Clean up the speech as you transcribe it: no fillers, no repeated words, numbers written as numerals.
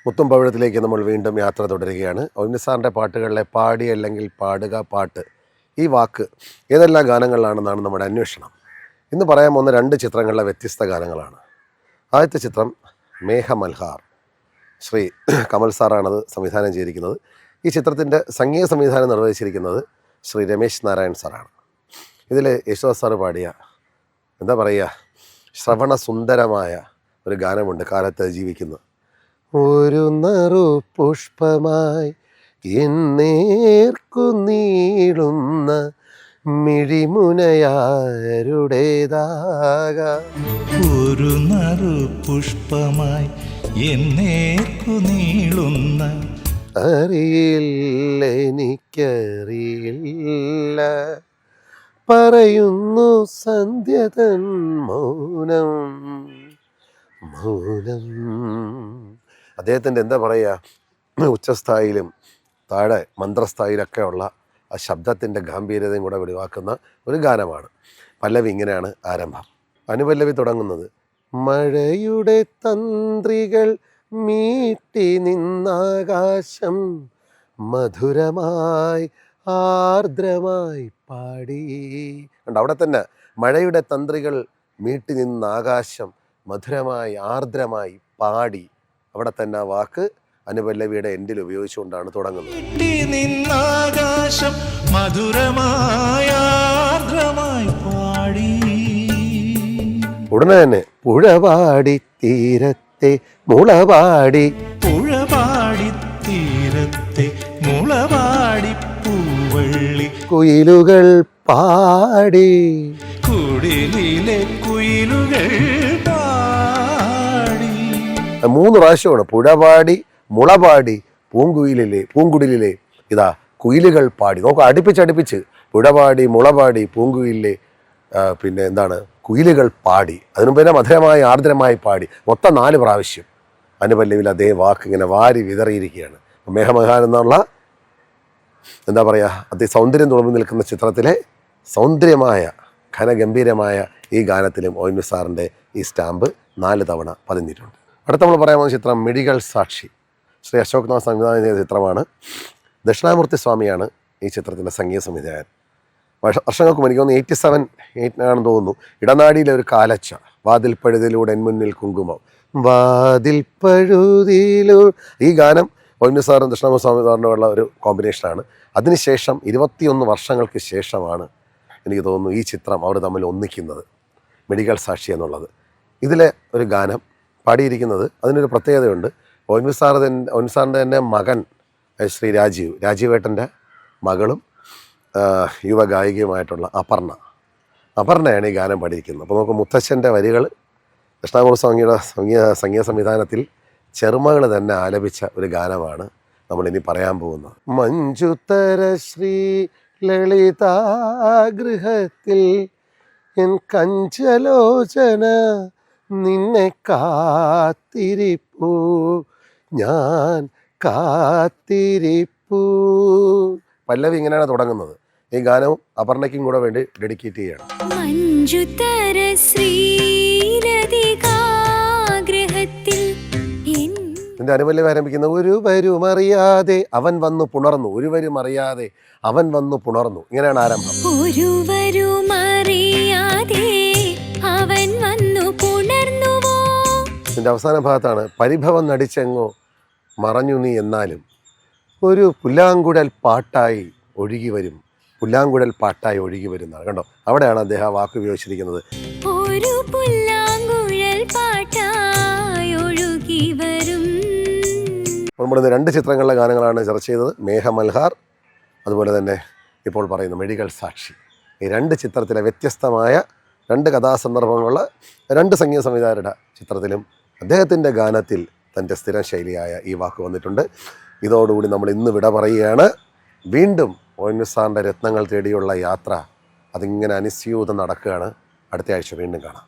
മുത്തും പവിഴത്തിലേക്ക് നമ്മൾ വീണ്ടും യാത്ര തുടരുകയാണ്. ഒന്നിസാറിൻ്റെ പാട്ടുകളിലെ പാടി അല്ലെങ്കിൽ പാടുക പാട്ട് ഈ വാക്ക് ഏതെല്ലാം ഗാനങ്ങളിലാണെന്നാണ് നമ്മുടെ അന്വേഷണം. ഇന്ന് പറയാൻ പോകുന്ന രണ്ട് ചിത്രങ്ങളിലെ വ്യത്യസ്ത ഗാനങ്ങളാണ്. ആദ്യത്തെ ചിത്രം മേഘമൽഹാർ, ശ്രീ കമൽ സാറാണത് സംവിധാനം ചെയ്തിരിക്കുന്നത്. ഈ ചിത്രത്തിൻ്റെ സംഗീത സംവിധാനം നിർവഹിച്ചിരിക്കുന്നത് ശ്രീ രമേശ് നാരായൺ സാറാണ്. ഇതിൽ യേശുദാസ് സാറ് പാടിയ എന്താ പറയുക, ശ്രവണ സുന്ദരമായ ഒരു ഗാനമുണ്ട്, കാലത്ത് ജീവിക്കുന്ന. ഒരു നറു പുഷ്പമായി എന്നേർക്കു നീളുന്ന മിഴിമുനയാരുടേതാകാം. ഒരു നറു പുഷ്പമായി എന്നേർക്കു നീളുന്ന അറിയില്ല, എനിക്കറിയില്ല, പറയുന്നു സന്ധ്യതൻ മൗനം മൗനം. അദ്ദേഹത്തിൻ്റെ എന്താ പറയുക, ഉച്ചസ്ഥായിലും താഴെ മന്ത്രസ്ഥായിലൊക്കെ ഉള്ള ആ ശബ്ദത്തിൻ്റെ ഗാംഭീര്യതയും കൂടെ വെളിവാക്കുന്ന ഒരു ഗാനമാണ്. പല്ലവി ഇങ്ങനെയാണ് ആരംഭം. അനുപല്ലവി തുടങ്ങുന്നത് മഴയുടെ തന്ത്രികൾ മീട്ടി നിന്നാകാശം മധുരമായി ആർദ്രമായി പാടി. ഉണ്ട്, അവിടെ തന്നെ മഴയുടെ തന്ത്രികൾ മീട്ടി നിന്നാകാശം മധുരമായി ആർദ്രമായി പാടി. അവിടെ തന്നെ ആ വാക്ക് അനുപല്ലവിയുടെ എൻഡിൽ ഉപയോഗിച്ചുകൊണ്ടാണ് തുടങ്ങുന്നത്. നിന്നാകാശം മധുരമായി ആർദ്രമായി പാടി. ഉടനെ തന്നെ പുഴപാടി തീരത്തെ മുളപാടി, പുഴപാടി തീരത്തെ മുളപാടി പൂവള്ളി കുയിലുകൾ പാടി. കുടിലിലെ കുയിലുകൾ പാടി. 3 പ്രാവശ്യമാണ് പുഴപാടി, മുളപാടി, പൂങ്കുടിലിലെ ഇതാ കുയിലുകൾ പാടി. നോക്കുക, അടുപ്പിച്ച് പുഴപാടി, മുളപാടി, പൂങ്കുയിലെ, പിന്നെ എന്താണ്, കുയിലുകൾ പാടി. അതിനു പിന്നെ മധുരമായി ആർദ്രമായി പാടി. മൊത്തം 4 പ്രാവശ്യം അനുപല്ലവിൽ അതേ വാക്ക് ഇങ്ങനെ വാരി വിതറിയിരിക്കുകയാണ്. മേഘമൽഹാർ എന്നുള്ള എന്താ പറയുക, അതിസൗന്ദര്യം തുളുമ്പി നിൽക്കുന്ന ചിത്രത്തിലെ സൗന്ദര്യമായ ഘനഗംഭീരമായ ഈ ഗാനത്തിലും ഒ.എൻ. വി. സാറിൻ്റെ ഈ സ്റ്റാമ്പ് 4 തവണ പതിഞ്ഞിട്ടുണ്ട്. അടുത്ത നമ്മൾ പറയാൻ പോകുന്ന ചിത്രം മിഴികൾ സാക്ഷി, ശ്രീ അശോക് നാഥ് സംവിധാനം ചെയ്ത ചിത്രമാണ്. ദക്ഷിണാമൂർത്തി സ്വാമിയാണ് ഈ ചിത്രത്തിൻ്റെ സംഗീത സംവിധായകൻ. വർഷങ്ങൾക്ക് മുൻപ്, എനിക്ക് 87 ആണെന്ന് തോന്നുന്നു, ഇടനാടിയിലെ ഒരു കാലച്ച, വാതിൽ പഴുതിലൂടെ എൻ മുന്നിൽ കുങ്കുമം, വാതിൽ പഴുതിലൂ. ഈ ഗാനം ഒ.എൻ. വി. സാറും ദക്ഷിണാമൂർത്തി സ്വാമി സാറിൻ്റെ ഉള്ള ഒരു കോമ്പിനേഷനാണ്. അതിനുശേഷം 21 വർഷങ്ങൾക്ക് ശേഷമാണ് എനിക്ക് തോന്നുന്നു ഈ ചിത്രം അവർ തമ്മിൽ ഒന്നിക്കുന്നത്, മിഴികൾ സാക്ഷി എന്നുള്ളത്. ഇതിലെ ഒരു ഗാനം പാടിയിരിക്കുന്നത്, അതിനൊരു പ്രത്യേകതയുണ്ട്. ഒ.എൻ. വി. സാറിൻ്റെ തന്നെ മകൻ ശ്രീ രാജീവേട്ടൻ്റെ മകളും യുവ ഗായികയുമായിട്ടുള്ള അപർണയാണ് ഈ ഗാനം പാടിയിരിക്കുന്നത്. അപ്പോൾ നമുക്ക് മുത്തച്ഛൻ്റെ വരികൾ ദക്ഷിണാമൂർത്തി സ്വാമിയുടെ സംഗീത സംവിധാനത്തിൽ ചെറുമകൾ തന്നെ ആലപിച്ച ഒരു ഗാനമാണ് നമ്മളിനി പറയാൻ പോകുന്നത്. മഞ്ജുതര ശ്രീ ലളിതാഗൃഹത്തിൽ എൻ കഞ്ചലോചന നിന്നെ കാത്തിരിപ്പൂ, ഞാൻ കാത്തിരിപ്പൂ. പല്ലവി ഇങ്ങനെയാണ് തുടങ്ങുന്നത്. ഈ ഗാനവും അപർണയ്ക്കും കൂടെ വേണ്ടി ഡെഡിക്കേറ്റ് ചെയ്യണം. ഇതിൻ്റെ അനുപല്ലവി ആരംഭിക്കുന്ന ഒരു വരുമറിയാതെ അവൻ വന്നു പുണർന്നു, ഒരു വരുമറിയാതെ അവൻ വന്നു പുണർന്നു. ഇങ്ങനെയാണ് ആരംഭം. ഇതിൻ്റെ അവസാന ഭാഗത്താണ് പരിഭവം നടിച്ചെങ്ങോ മറഞ്ഞു നീ എന്നാലും ഒരു പുല്ലാങ്കുഴൽ പാട്ടായി ഒഴുകി വരും, പുല്ലാങ്കുഴൽ പാട്ടായി ഒഴുകി വരുന്നതാണ്. കണ്ടോ, അവിടെയാണ് അദ്ദേഹം ആ വാക്ക് ഉപയോഗിച്ചിരിക്കുന്നത്. നമ്മളിന്ന് 2 ചിത്രങ്ങളിലെ ഗാനങ്ങളാണ് ചർച്ച ചെയ്തത്, മേഘമൽഹാർ, അതുപോലെ തന്നെ ഇപ്പോൾ പറയുന്ന മിഴികൾ സാക്ഷി. ഈ 2 ചിത്രത്തിലെ വ്യത്യസ്തമായ 2 കഥാസന്ദർഭങ്ങളുള്ള 2 സംഗീത സംവിധായകരുടെ ചിത്രത്തിലും അദ്ദേഹത്തിൻ്റെ ഗാനത്തിൽ തൻ്റെ സ്ഥിരം ശൈലിയായ ഈ വാക്ക് വന്നിട്ടുണ്ട്. ഇതോടുകൂടി നമ്മൾ ഇന്ന് വിട പറയുകയാണ്. വീണ്ടും ഒ.എൻ. വി. സാറിൻ്റെ രത്നങ്ങൾ തേടിയുള്ള യാത്ര അതിങ്ങനെ അനുസ്യൂതം നടക്കുകയാണ്. അടുത്ത ആഴ്ച വീണ്ടും കാണാം.